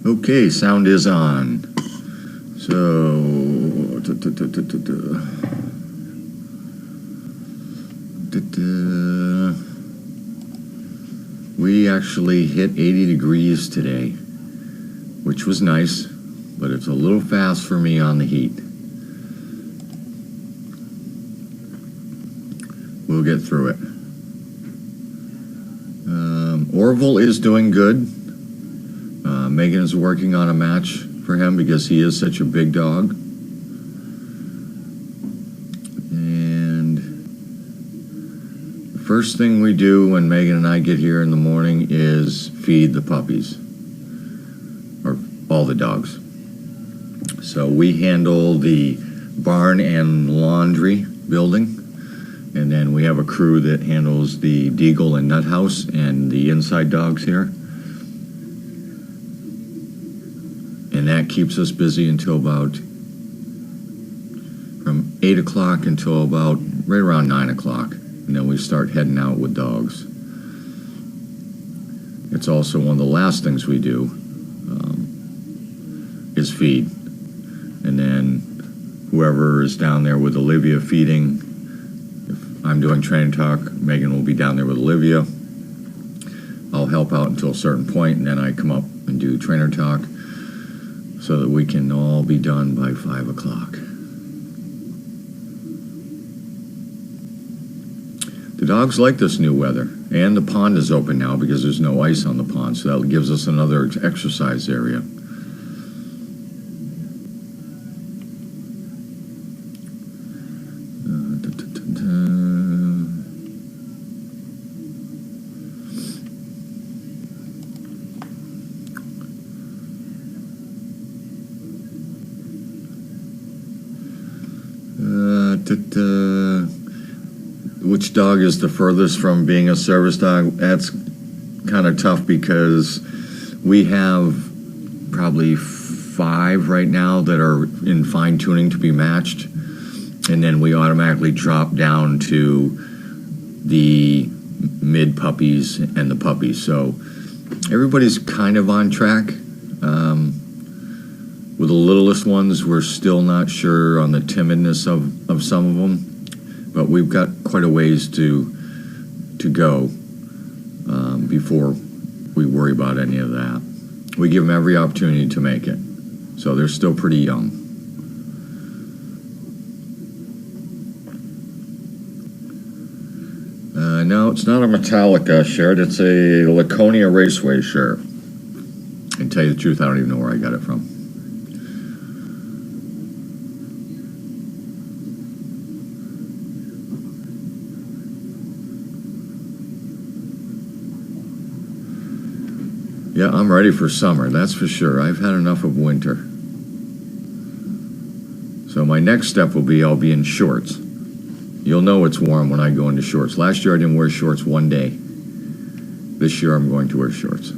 Okay, sound is on. So, we actually hit 80 degrees today, which was nice, but it's a little fast for me on the heat. We'll get through it. Orville is doing good. Megan is working on a match for him because he is such a big dog. And the first thing we do when Megan and I get here in the morning is feed the puppies, or all the dogs. So we handle the barn and laundry building. And then we have a crew that handles the Deagle and Nut House and the inside dogs here. And that keeps us busy until from 8 o'clock until about right around 9 o'clock. And then we start heading out with dogs. It's also one of the last things we do is feed. And then whoever is down there with Olivia feeding, I'm doing training talk, Megan will be down there with Olivia. I'll help out until a certain point, and then I come up and do trainer talk so that we can all be done by 5 o'clock. The dogs like this new weather, and the pond is open now because there's no ice on the pond, so that gives us another exercise area. Which dog is the furthest from being a service dog? That's kind of tough because we have probably 5 right now that are in fine tuning to be matched, and then we automatically drop down to the mid puppies and the puppies. So everybody's kind of on track. With the littlest ones, we're still not sure on the timidness of some of them, but we've got quite a ways to go before we worry about any of that. We give them every opportunity to make it, so they're still pretty young. No, it's not a Metallica shirt, it's a Laconia Raceway shirt. And to tell you the truth, I don't even know where I got it from. Yeah, I'm ready for summer, that's for sure. I've had enough of winter. So my next step will be I'll be in shorts. You'll know it's warm when I go into shorts. Last year I didn't wear shorts one day. This year I'm going to wear shorts.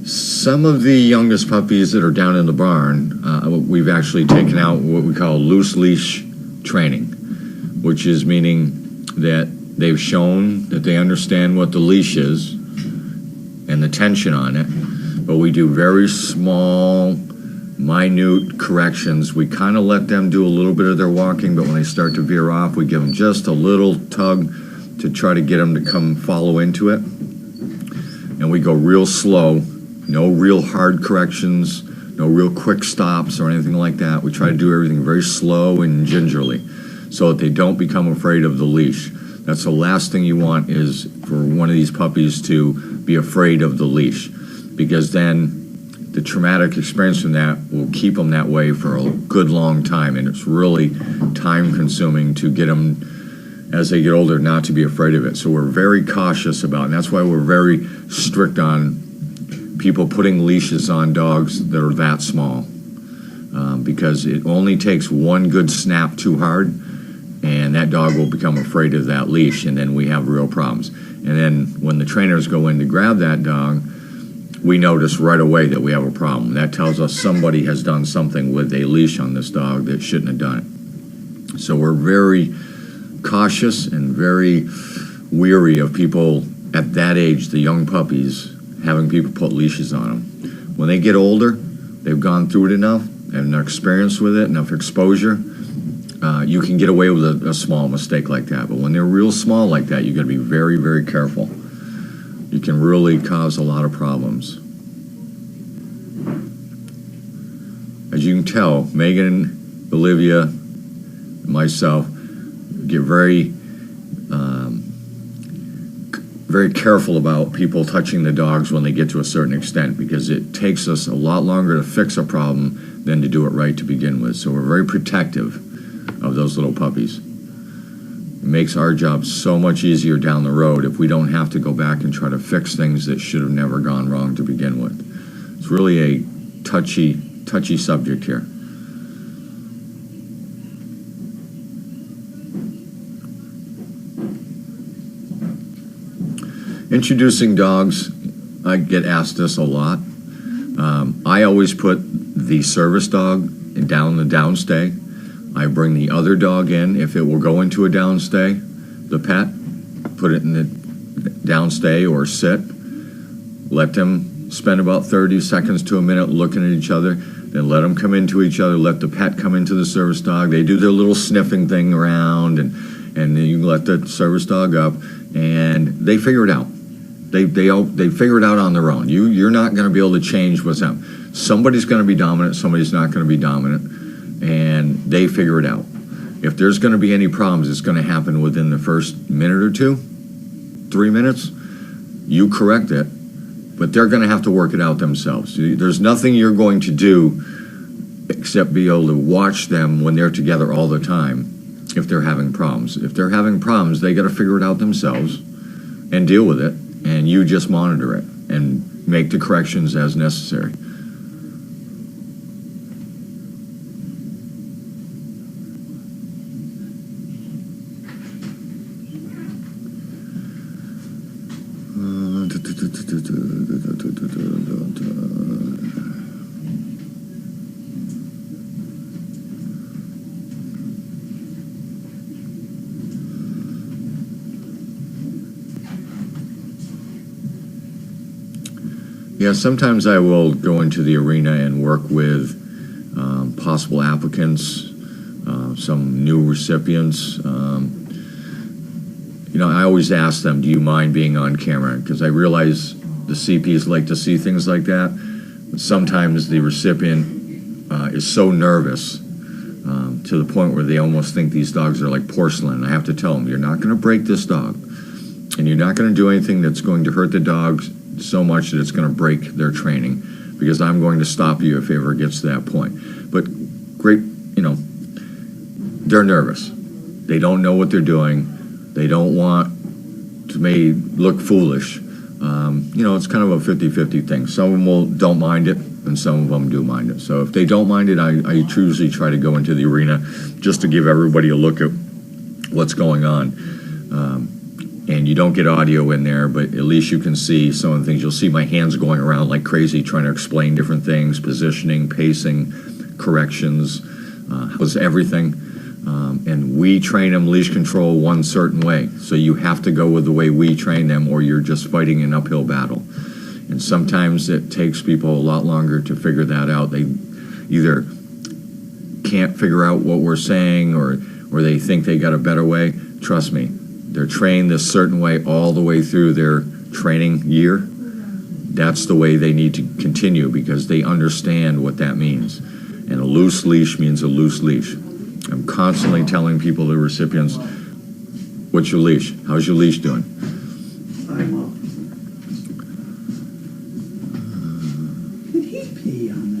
Some of the youngest puppies that are down in the barn, we've actually taken out what we call loose leash training, which is meaning that they've shown that they understand what the leash is and the tension on it, but we do very small, minute corrections. We kind of let them do a little bit of their walking, but when they start to veer off, we give them just a little tug to try to get them to come follow into it. And we go real slow, no real hard corrections, no real quick stops or anything like that. We try to do everything very slow and gingerly so that they don't become afraid of the leash. That's the last thing you want, is for one of these puppies to be afraid of the leash, because then the traumatic experience from that will keep them that way for a good long time, and it's really time consuming to get them, as they get older, not to be afraid of it. So we're very cautious about it, and that's why we're very strict on people putting leashes on dogs that are that small, because it only takes one good snap too hard and that dog will become afraid of that leash, and then we have real problems. And then when the trainers go in to grab that dog, we notice right away that we have a problem. That tells us somebody has done something with a leash on this dog that shouldn't have done it. So we're very cautious and very weary of people at that age, the young puppies, having people put leashes on them. When they get older, they've gone through it enough, and enough experience with it, enough exposure, you can get away with a small mistake like that. But when they're real small like that, you got to be very, very careful. You can really cause a lot of problems. As you can tell, Megan, Olivia, and myself get very very careful about people touching the dogs when they get to a certain extent, because it takes us a lot longer to fix a problem than to do it right to begin with. So we're very protective of those little puppies. It makes our job so much easier down the road if we don't have to go back and try to fix things that should have never gone wrong to begin with. It's really a touchy subject here. Introducing dogs, I get asked this a lot. I always put the service dog down the downstay. I bring the other dog in. If it will go into a downstay, the pet, put it in the downstay or sit. Let them spend about 30 seconds to a minute looking at each other. Then let them come into each other. Let the pet come into the service dog. They do their little sniffing thing around, and then you let the service dog up, and they figure it out. They figure it out on their own. You're not going to be able to change what's happening. Somebody's going to be dominant. Somebody's not going to be dominant, and they figure it out. If there's going to be any problems, it's going to happen within the first minute or two, 3 minutes. You correct it, but they're going to have to work it out themselves. There's nothing you're going to do except be able to watch them when they're together all the time if they're having problems. If they're having problems, they got to figure it out themselves and deal with it, and you just monitor it and make the corrections as necessary. Yeah, sometimes I will go into the arena and work with possible applicants, some new recipients. I always ask them, do you mind being on camera? Because I realize the CPs like to see things like that. But sometimes the recipient is so nervous to the point where they almost think these dogs are like porcelain. I have to tell them, you're not going to break this dog. And you're not going to do anything that's going to hurt the dogs so much that it's going to break their training, because I'm going to stop you if it ever gets to that point. But great, they're nervous. They don't know what they're doing. They don't want to look foolish. It's kind of a 50-50 thing. Some of them don't mind it, and some of them do mind it. So if they don't mind it, I usually try to go into the arena just to give everybody a look at what's going on. And you don't get audio in there, but at least you can see some of the things. You'll see my hands going around like crazy trying to explain different things, positioning, pacing, corrections, everything. And we train them leash control one certain way. So you have to go with the way we train them, or you're just fighting an uphill battle. And sometimes it takes people a lot longer to figure that out. They either can't figure out what we're saying, or they think they got a better way. Trust me. They're trained this certain way all the way through their training year. That's the way they need to continue, because they understand what that means. And a loose leash means a loose leash. I'm constantly telling people, the recipients, what's your leash? How's your leash doing? Did he pee on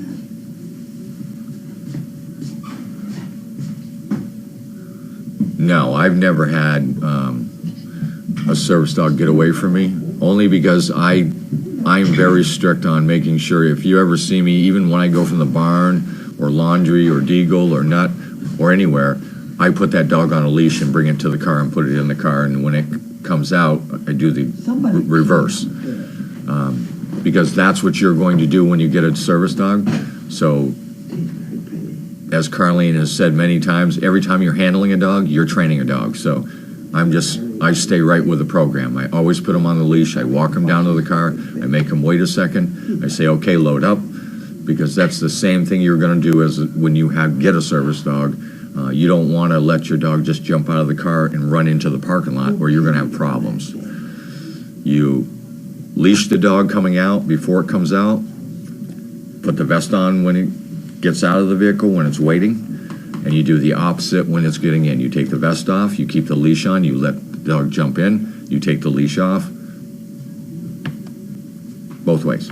that? No, I've never had a service dog get away from me, only because I'm very strict on making sure if you ever see me, even when I go from the barn or laundry or Deagle or Nut or anywhere, I put that dog on a leash and bring it to the car and put it in the car, and when it comes out, I do the reverse. Because that's what you're going to do when you get a service dog. So as Carlene has said many times, every time you're handling a dog, you're training a dog. So I stay right with the program. I always put them on the leash. I walk them down to the car. I make them wait a second. I say, okay, load up, because that's the same thing you're going to do as when you get a service dog. You don't want to let your dog just jump out of the car and run into the parking lot where you're going to have problems. You leash the dog coming out before it comes out. Put the vest on when it gets out of the vehicle, when it's waiting, and you do the opposite when it's getting in. You take the vest off, you keep the leash on, you let the dog jump in, you take the leash off. Both ways.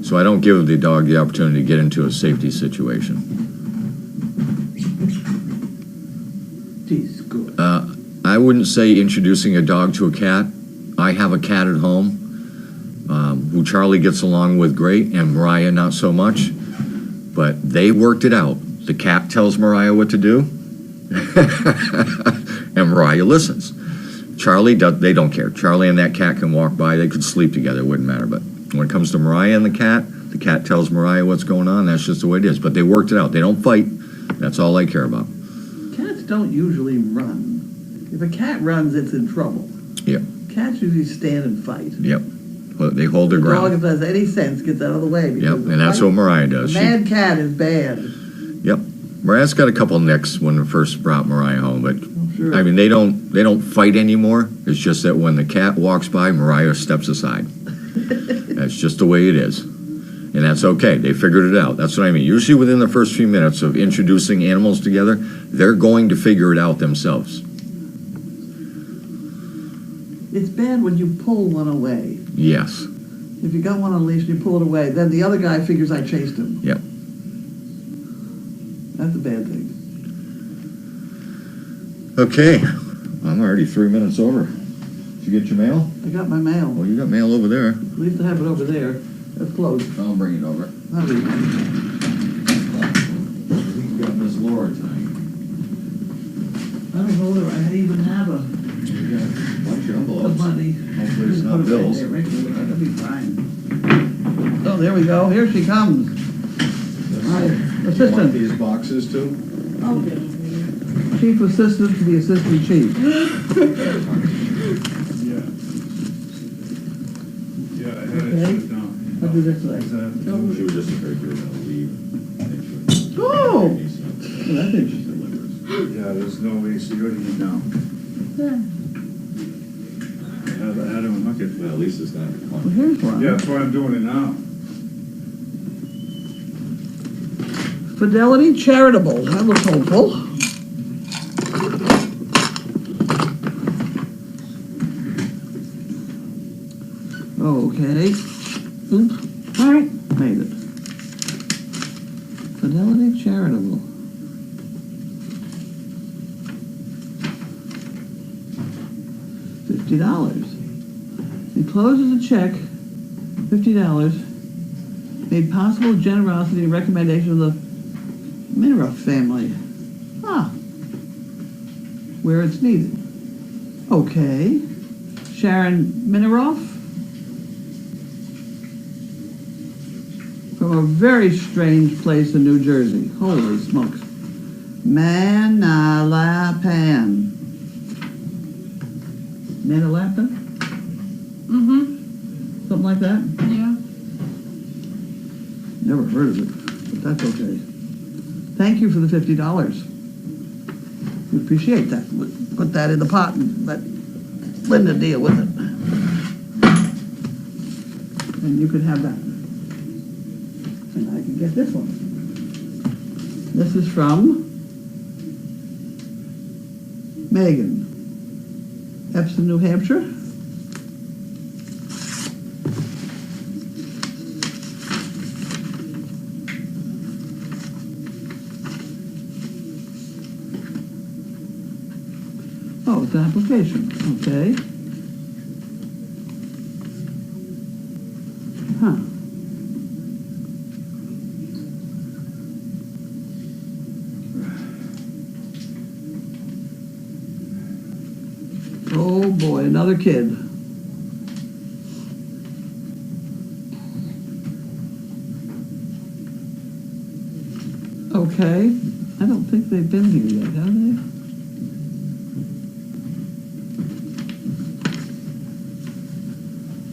So I don't give the dog the opportunity to get into a safety situation. He's good. I wouldn't say introducing a dog to a cat. I have a cat at home who Charlie gets along with great, and Mariah not so much. But they worked it out. The cat tells Mariah what to do, and Mariah listens. Charlie, they don't care. Charlie and that cat can walk by. They could sleep together. It wouldn't matter. But when it comes to Mariah and the cat tells Mariah what's going on. That's just the way it is. But they worked it out. They don't fight. That's all I care about. Cats don't usually run. If a cat runs, it's in trouble. Yep. Cats usually stand and fight. Yep. Well, they hold their The dog, if ground. it has any sense, gets out of the way. Yep. And that's what Mariah does. A mad cat is bad. Yep. Mariah's got a couple nicks when we first brought Mariah home, but Sure. I mean they don't fight anymore. It's just that when the cat walks by, Mariah steps aside. That's just the way it is. And that's okay. They figured it out. That's what I mean. Usually within the first few minutes of introducing animals together, they're going to figure it out themselves. It's bad when you pull one away. Yes. If you got one on a leash and you pull it away, then the other guy figures I chased him. Yep. That's a bad thing. Okay. I'm already 3 minutes over. Did you get your mail? I got my mail. Well, you got mail over there. At least I have it over there. That's closed. I'll bring it over. I'll read it. We've got Miss Laura tonight. I don't know whether I even have a Bunch of the envelopes. money. Hopefully it's not Put it right bills. there, right there. That'll be fine. Oh, there we go. Here she comes. My Want assistant, these boxes too? chief assistant to the assistant chief. Yeah. Yeah, I had it Okay. sit down. I'll do this way. Is that- She was just afraid you were going to leave. Oh, well, that's interesting. Yeah, there's no AC or anything now. I had him look at. Well, at least it's not. Well, here's one. Yeah, that's why I'm doing it now. Fidelity Charitable. That looks hopeful. Okay. Oops. All right. Made it. Fidelity Charitable. $50. Encloses a check, $50, made possible generosity and recommendation of the Mineroff family. Ah, where it's needed. Okay. Sharon Mineroff from a very strange place in New Jersey. Holy smokes. Manalapan. Manalapan? Mm-hmm. Something like that? Yeah. Never heard of it, but that's okay. Thank you for the $50. We appreciate that. We'll put that in the pot and let Linda deal with it. And you can have that. And I can get this one. This is from Megan, Epsom, New Hampshire. Oh, it's an application. Okay. Huh. Oh boy, another kid. Okay, I don't think they've been here yet, have they?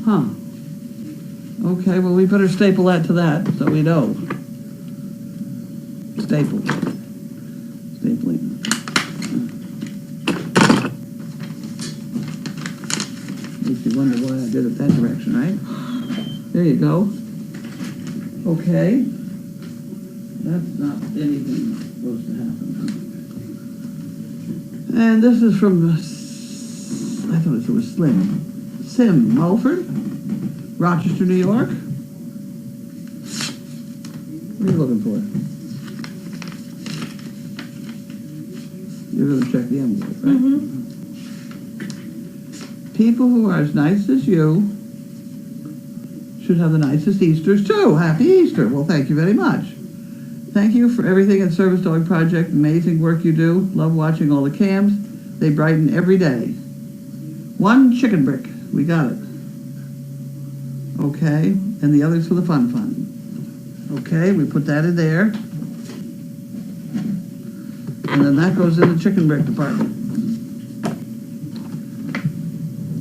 Huh. Okay, well, we better staple that to that, so we know. Staple. Stapling. Makes you wonder why I did it that direction, right? There you go. Okay. That's not anything that's supposed to happen. And this is from, I thought it was Slim. Sim Mulford, Rochester, New York. What are you looking for? You're going to check the envelope, right? Mm-hmm. People who are as nice as you should have the nicest Easters too. Happy Easter. Well, thank you very much. Thank you for everything at Service Dog Project. Amazing work you do. Love watching all the cams. They brighten every day. 1 chicken brick. We got it. Okay. And the others for the fun fund. Okay, we put that in there. And then that goes in the chicken brick department.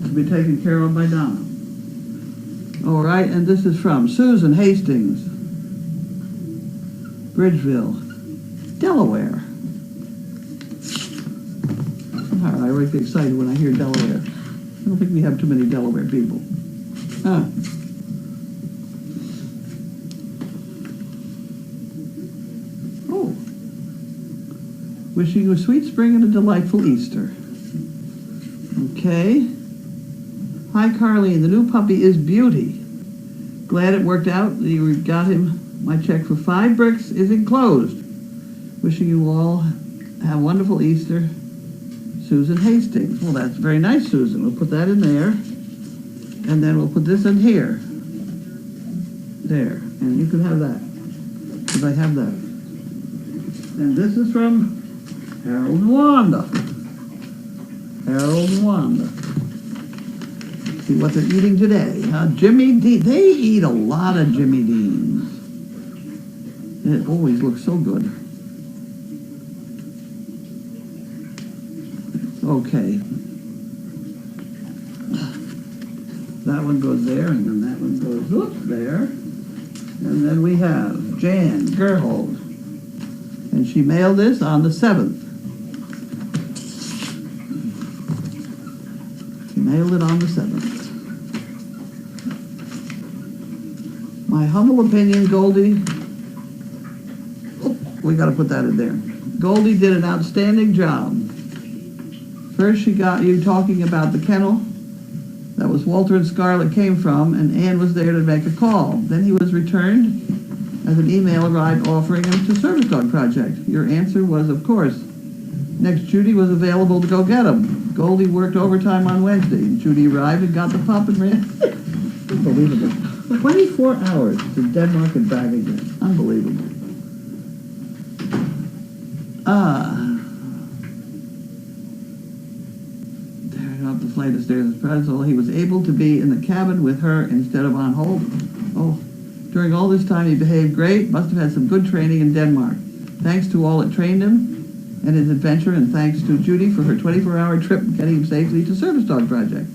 To be taken care of by Donna. All right, and this is from Susan Hastings, Bridgeville, Delaware. Somehow I always get excited when I hear Delaware. I don't think we have too many Delaware people. Huh. Oh. Wishing you a sweet spring and a delightful Easter. Okay. Hi, Carlene. The new puppy is Beauty. Glad it worked out. You got him. My check for 5 bricks is enclosed. Wishing you all have a wonderful Easter. Susan Hastings. Well, that's very nice, Susan. We'll put that in there. And then we'll put this in here. There. And you can have that. Because I have that. And this is from Harold and Wanda. Harold and Wanda. See what they're eating today. Jimmy Dean. They eat a lot of Jimmy Deans. It always looks so good. Okay. That one goes there, and then that one goes there. And then we have Jan Gerhold. And she mailed this on the 7th. She mailed it on the 7th. My humble opinion, Goldie, we got to put that in there. Goldie did an outstanding job. First, she got you talking about the kennel that was Walter and Scarlett came from, and Ann was there to make a call. Then he was returned as an email arrived offering him to Service Dog Project. Your answer was, of course. Next, Judy was available to go get him. Goldie worked overtime on Wednesday. Judy arrived and got the pup and ran. Unbelievable. 24 hours to Denmark and back again. Unbelievable. Tearing up the flight of stairs as Pretzel, he was able to be in the cabin with her instead of on hold. Oh, during all this time he behaved great. Must have had some good training in Denmark. Thanks to all that trained him and his adventure, and thanks to Judy for her 24-hour trip getting him safely to Service Dog Project.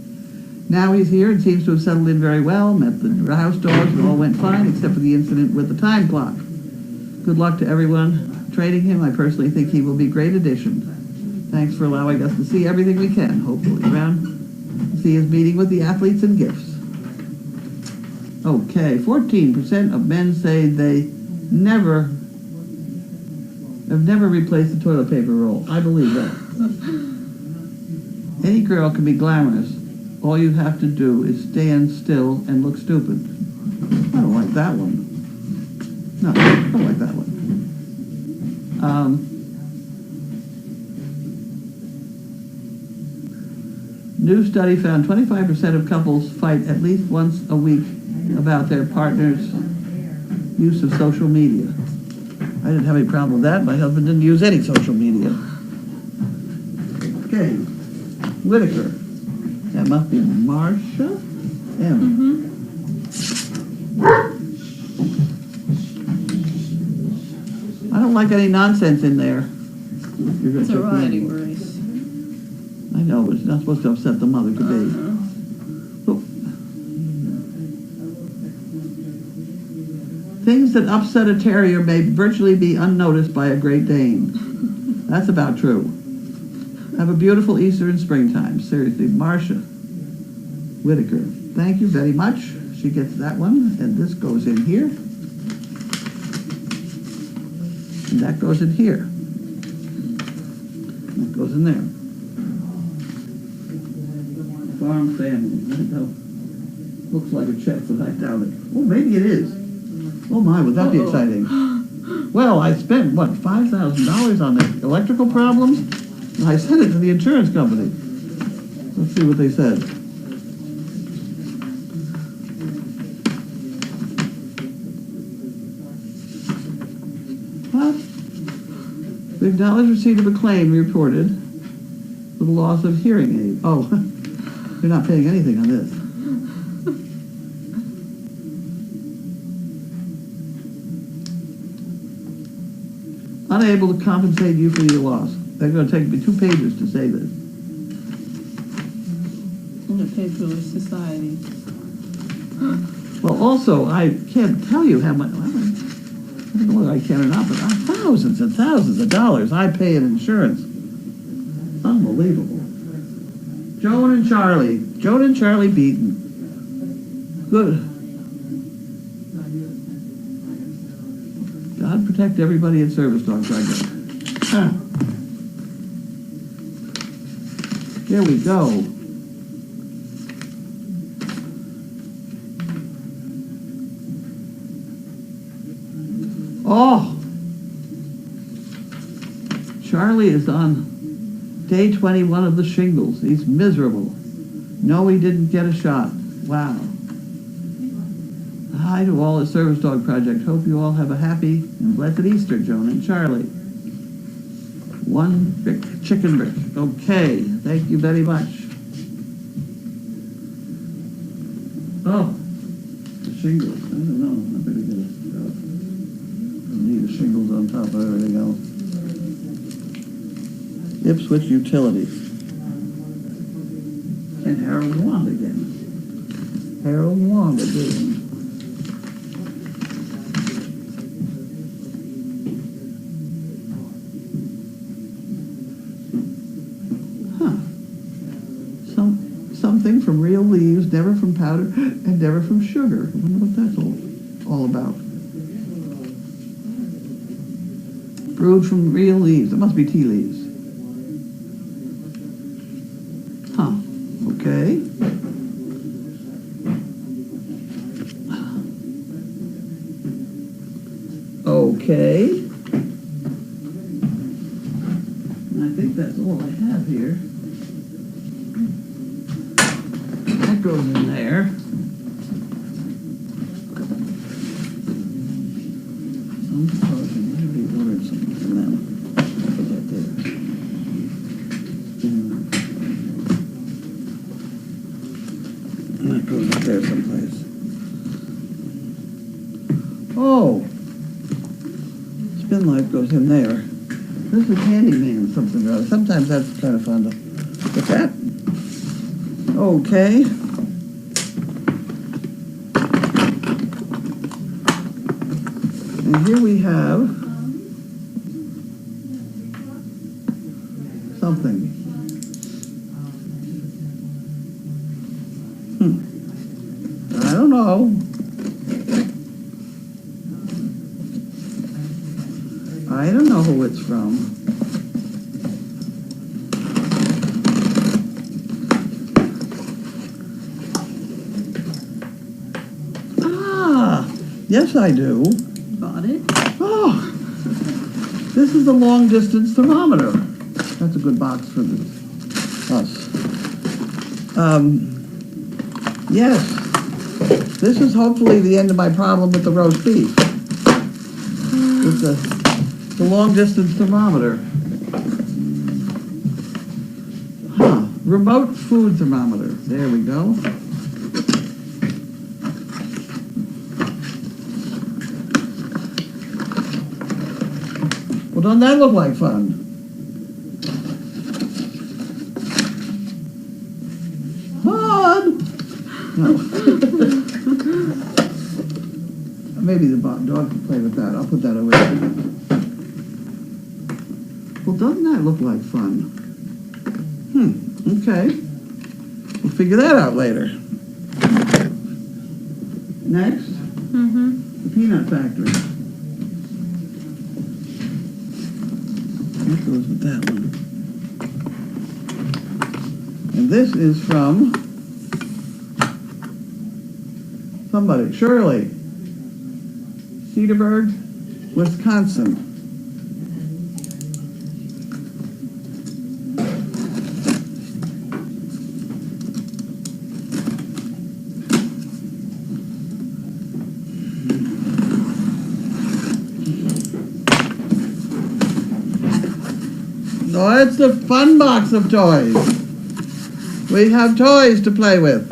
Now he's here and seems to have settled in very well, met the house dogs, and all went fine except for the incident with the time clock. Good luck to everyone training him. I personally think he will be a great addition. Thanks for allowing us to see everything we can, hopefully, around. See his meeting with the athletes and gifts. Okay, 14% of men say they have never replaced the toilet paper roll. I believe that. Any girl can be glamorous. All you have to do is stand still and look stupid. I don't like that one. No, I don't like that one. New study found 25% of couples fight at least once a week about their partner's use of social media. I didn't have any problem with that. My husband didn't use any social media. Okay. Whitaker. That must be Marcia M. I I don't like any nonsense in there. You're gonna It's a check me riding in. race. I know, but it's not supposed to upset the mother to be. Oh. Things that upset a terrier may virtually be unnoticed by a Great Dane. That's about true. Have a beautiful Easter and springtime. Seriously, Marcia Whitaker. Thank you very much. She gets that one, and this goes in here. And that goes in here. That goes in there. Farm family. Looks like a check, but I doubt it. Oh, maybe it is. Oh my, would that be exciting? Well, I spent, what, $5,000 on the electrical problems? And I sent it to the insurance company. Let's see what they said. What? We acknowledge receipt of a claim reported for the loss of hearing aid. Oh, you're not paying anything on this. Unable to compensate you for your loss. They're going to take me 2 pages to say this. In the paperless society. Well, also, I can't tell you how much, I don't know whether I can or not, but thousands and thousands of dollars I pay in insurance. Unbelievable. Joan and Charlie. Joan and Charlie Beaton. Good. God protect everybody at Service Dog Project. Here we go. Oh! Charlie is on day 21 of the shingles. He's miserable. No, he didn't get a shot. Wow. Hi to all at Service Dog Project. Hope you all have a happy and blessed Easter, Joan and Charlie. 1 brick, chicken brick. Okay, thank you very much. Oh, the shingles. I don't know. I better get it. Need the shingles on top of everything else. Ipswich Utilities. And Harold Wand again. Harold Wand again. Something from real leaves, never from powder, and never from sugar. I wonder what that's all about. Brewed from real leaves. It must be tea leaves. Huh. Okay. Okay. And I think that's all I have here. That goes in there. Some potion. Maybe ordered something from them. Put that there. And that goes up there someplace. Oh! Spin life goes in there. This is handyman something or other. Sometimes that's kind of fun to look at. Okay. And here we have something. I don't know. I don't know who it's from. Yes, I do. Bought it? Oh, this is a long-distance thermometer. That's a good box for us. Yes, this is hopefully the end of my problem with the roast beef. It's the long-distance thermometer. Huh, remote food thermometer. There we go. Well, doesn't that look like fun? Fun! No. Maybe the dog can play with that. I'll put that away. Well, doesn't that look like fun? Okay. We'll figure that out later. Next, the peanut factory. That goes with that one. And this is from somebody, Shirley, Cedarburg, Wisconsin. Oh, it's the fun box of toys. We have toys to play with.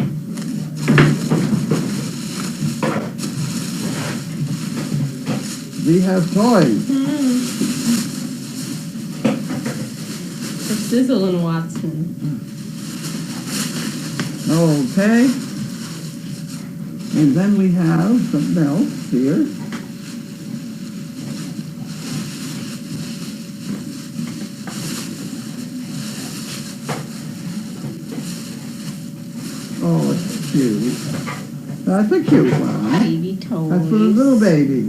We have toys. For Sizzle and Watson. Okay. And then we have something else here. Oh, it's cute. That's a cute one. Baby toys. That's for the little baby.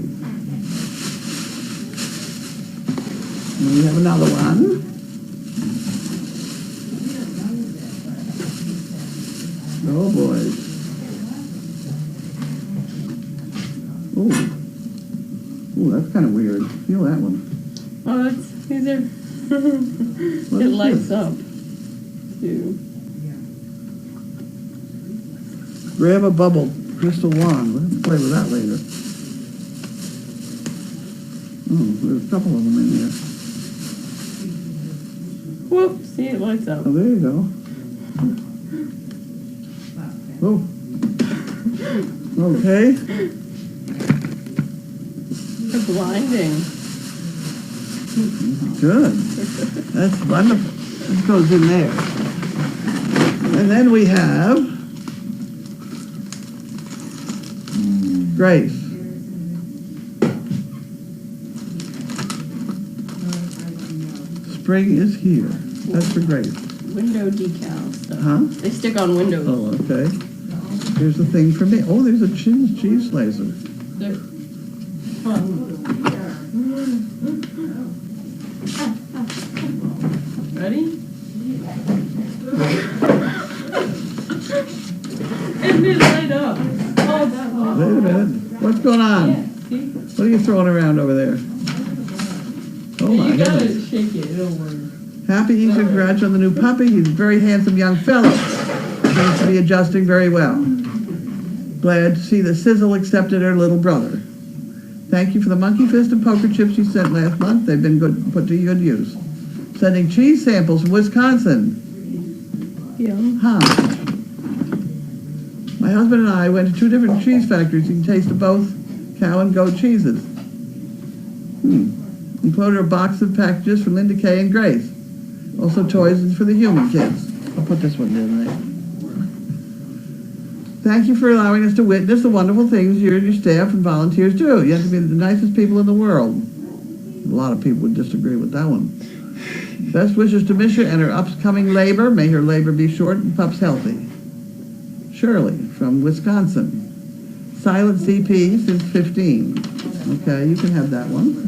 And we have another one. Oh, boy. Oh, that's kind of weird. Feel that one. Oh, these are. What It is lights this? up. Too. Grab a bubble crystal wand. We'll have to play with that later. Oh, there's a couple of them in here. Whoop! See, it lights up. Oh, there you go. Oh. Okay. They're blinding. Good. That's wonderful. This goes in there. And then we have Grace. Spring is here. That's for Grace. Window decal stuff. Huh? They stick on windows. Oh, okay. Here's the thing for me. Oh, there's a cheese laser. They're fun. Ready? And it light up. Oh, that was. Wait a minute. What's going on? Yeah, see? What are you throwing around over there? Oh my You gotta goodness. shake it. It'll work. Happy Easter, congrats on the new puppy. He's a very handsome young fellow. Seems to be adjusting very well. Glad to see that Sizzle accepted her little brother. Thank you for the monkey fist and poker chips you sent last month. They've been put to good use. Sending cheese samples from Wisconsin. Yum. Huh. My husband and I went to 2 different cheese factories. You can taste of both cow and goat cheeses. Included a box of packages for Linda Kay and Grace. Also toys for the human kids. I'll put this one in there. Thank you for allowing us to witness the wonderful things you and your staff and volunteers do. You have to be the nicest people in the world. A lot of people would disagree with that one. Best wishes to Misha and her upcoming labor. May her labor be short and pups healthy. Shirley from Wisconsin. Silent CP since 15. Okay, you can have that one.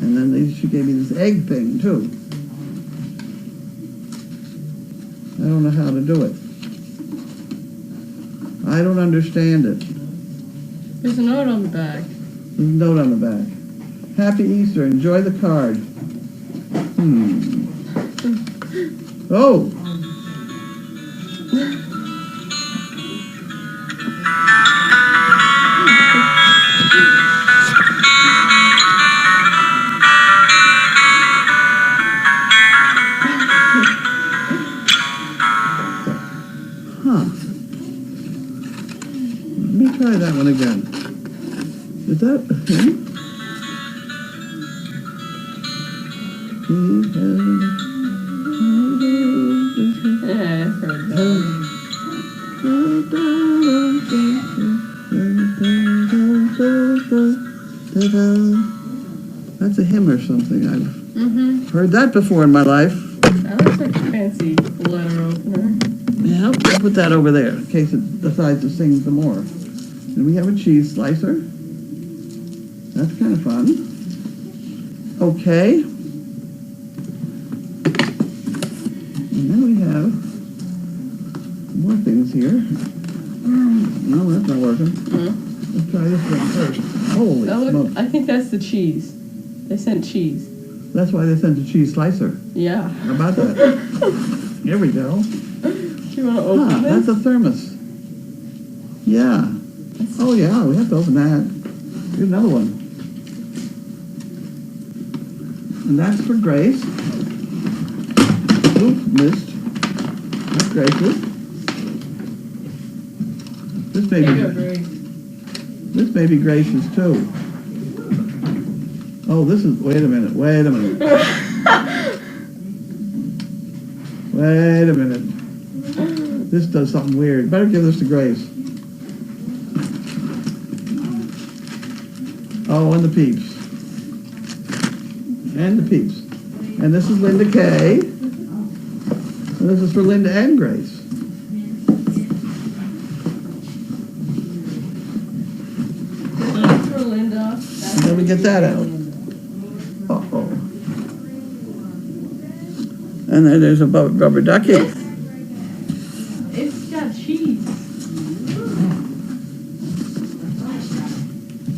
And then she gave me this egg thing, too. I don't know how to do it. I don't understand it. There's a note on the back. There's a note on the back. Happy Easter. Enjoy the card. Oh! Huh. Let me try that one again. Is that him? Yeah, I've heard that. That's a hymn or something. I've Mm-hmm. heard that before in my life. That looks like a fancy letter opener. Yeah, I'll put that over there in case it decides to sing some more. And we have a cheese slicer. That's kind of fun. Okay. And then we have more things here. No, that's not working. Let's try this one first. Holy smokes. I think that's the cheese. They sent cheese. That's why they sent a cheese slicer. Yeah. How about that? Here we go. Do you want to open That's this? a thermos. Yeah. Oh yeah, we have to open that. Here's another one. And that's for Grace. Oops, missed. That's Grace's. This may Here you go, be, Grace. this may be Grace's too. Oh, this is, wait a minute. Wait a minute. This does something weird. Better give this to Grace. Oh, and the peeps. And the peeps. And this is Linda K. And this is for Linda and Grace. That's for Linda. And then we get that out. Uh-oh. And then there's a rubber ducky. It's got cheese.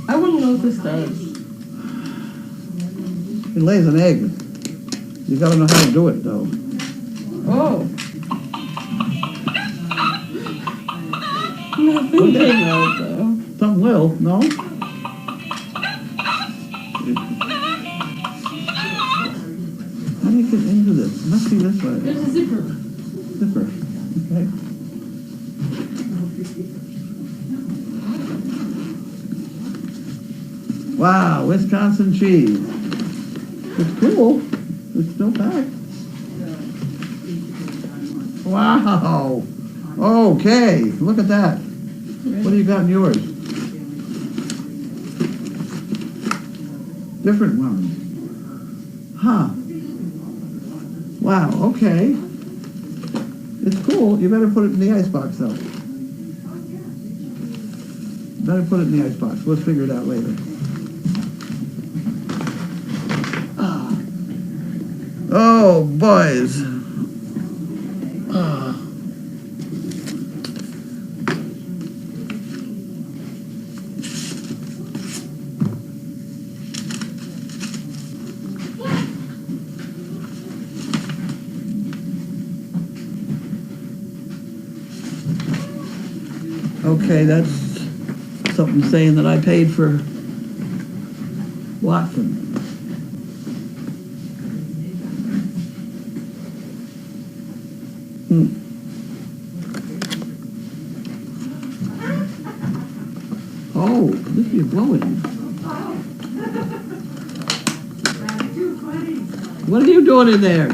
I wouldn't know what this does. It lays an egg. You gotta know how to do it, though. Oh. Nothing came out, though. Something will, no? How do you get into this? It must be this way. There's a zipper. Zipper. Okay. Wow, Wisconsin cheese. It's cool. It's still packed. Wow. Okay, look at that. What do you got in yours? Different ones. Huh. Wow, okay. It's cool. You better put it in the icebox, though. Better put it in the icebox. We'll figure it out later. Ah. Oh, boys. Ah. Okay, that's something saying that I paid for Watson. Oh, this is blowing. What are you doing in there?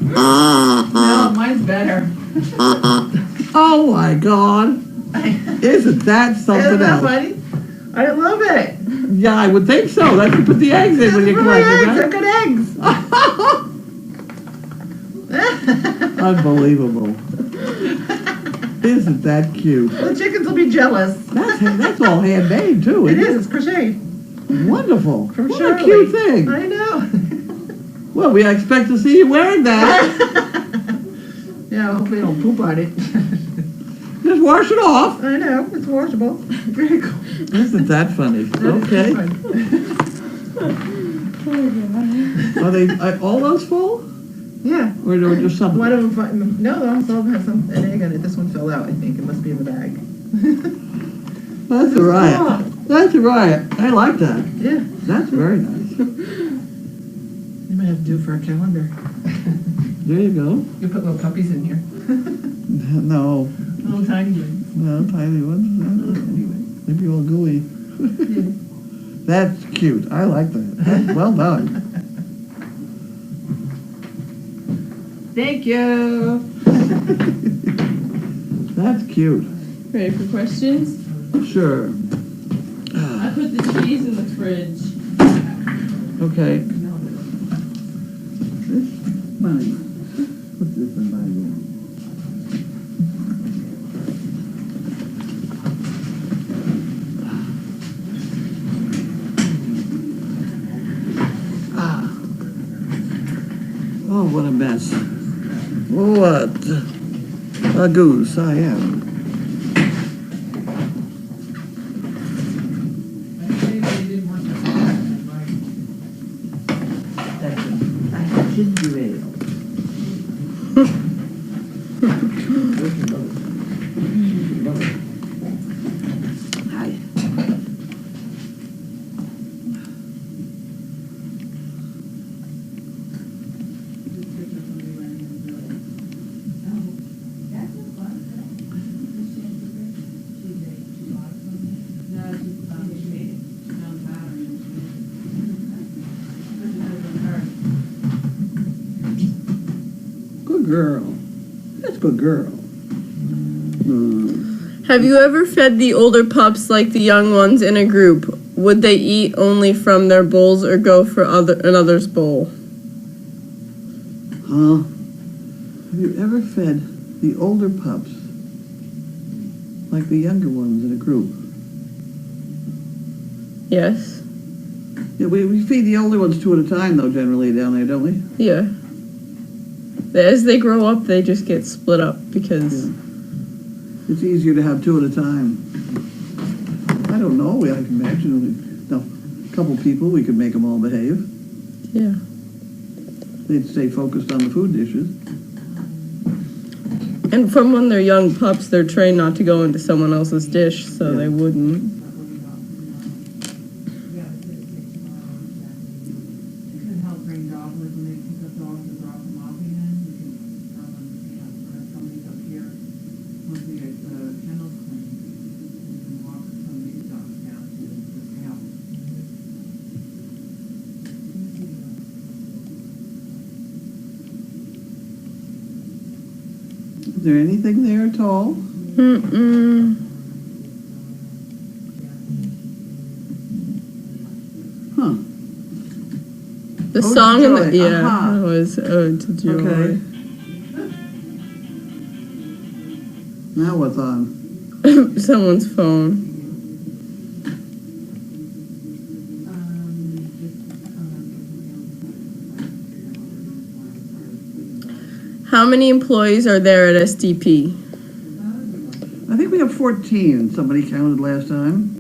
No, mine's better. Oh my God! Isn't that something Isn't that else? funny? I love it. Yeah, I would think so. That's you put the eggs in when you They're collect them, They're right? good eggs. Unbelievable. Isn't that cute? The chickens will be jealous. That's all handmade too. It isn't is. It's crocheted. Wonderful. From What Shirley. a cute thing. I know. Well, we expect to see you wearing that. Yeah, hopefully I don't poop on it. Just wash it off. I know. It's washable. Very cool. Isn't that funny? That is Okay. fun. Are they all those full? Yeah. Or just some? One of them, no, some of them have an egg on it. This one fell out, I think. It must be in the bag. That's a riot. That's a riot. I like that. Yeah. That's very nice. You might have to do it for a calendar. There you go. You put little puppies in here. No, Little tiny ones. No, tiny ones. Anyway, maybe all gooey. That's cute. I like that. That's well done. Thank you. That's cute. Ready for questions? Sure. I put the cheese in the fridge. Okay. This money. What's this in my room? Ah. Oh, what a mess. What a goose I am. That's ginger ale. Hi. Good girl. That's a good girl. Have you ever fed the older pups like the young ones in a group? Would they eat only from their bowls or go for another's bowl? Huh? Have you ever fed the older pups like the younger ones in a group? Yes. Yeah, we feed the older ones two at a time, though, generally down there, don't we? Yeah. As they grow up, they just get split up because... Yeah. It's easier to have two at a time. I don't know. I can imagine a couple people, we could make them all behave. Yeah. They'd stay focused on the food dishes. And from when they're young pups, they're trained not to go into someone else's dish, so they wouldn't. Is there anything there at all? Mm-mm. Huh. The Ode to song in Joy. the... Yeah, Aha. it was Ode to Joy. Okay. Now what's on? Someone's phone. How many employees are there at SDP? I think we have 14. Somebody counted last time.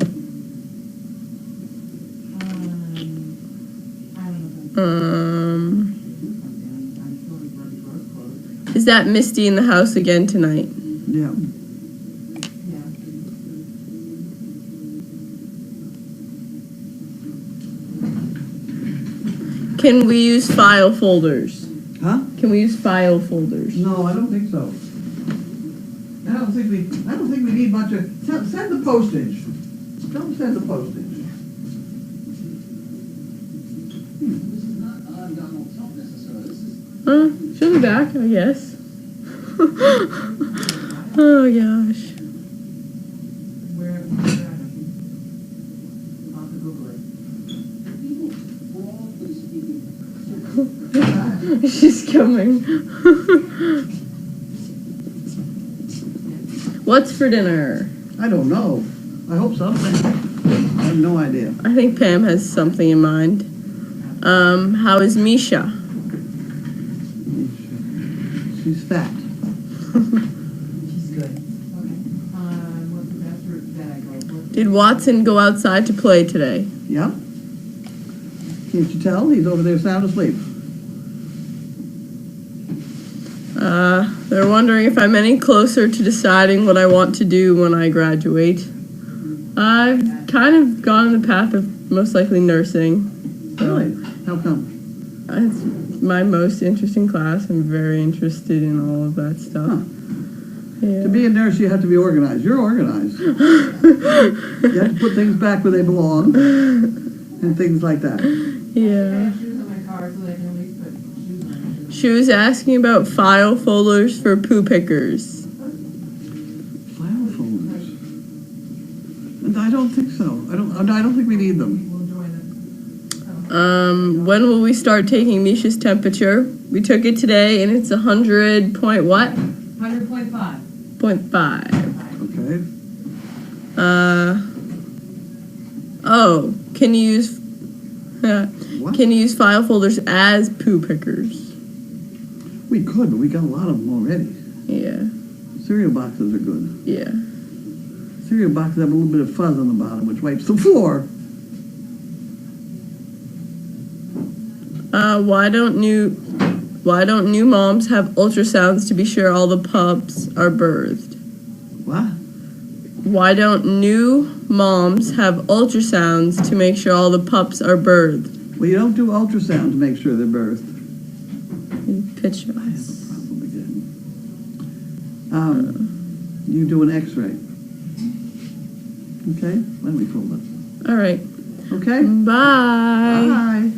Is that Misty in the house again tonight? Yeah. Can we use file folders? Huh? Can we use file folders? No, I don't think so. I don't think we need much of. Send the postage. Don't send the postage. She'll be back, I guess. Oh gosh. She's coming. What's for dinner? I don't know. I hope something. I have no idea. I think Pam has something in mind. How is Misha? She's fat. She's good. Okay. What's the password that I go? Did Watson go outside to play today? Yeah? Can't you tell? He's over there sound asleep. They're wondering if I'm any closer to deciding what I want to do when I graduate. I've kind of gone the path of most likely nursing. So Really? How come? it's my most interesting class. I'm very interested in all of that stuff. Huh. Yeah. To be a nurse, you have to be organized. You're organized. You have to put things back where they belong and things like that. I Yeah. have shoes in my car so they can at least put shoes on. She was asking about file folders for poo pickers. File folders. And I don't think so. I don't think we need them. We'll join them. When will we start taking Misha's temperature? We took it today and it's 100 point what? 100.5. 0.5. Okay. Oh, can you use What? can you use file folders as poo pickers? We could, but we got a lot of them already. Yeah, Cereal boxes are good. yeah. Cereal boxes have a little bit of fuzz on the bottom, which wipes the floor. Why don't new moms have ultrasounds to be sure all the pups are birthed? What? Why don't new moms have ultrasounds to make sure all the pups are birthed? Well, you don't do ultrasound to make sure they're birthed. Pictures. I have a problem again. You do an X-ray. Okay? Let me fold it. All right. Okay? Bye. Bye.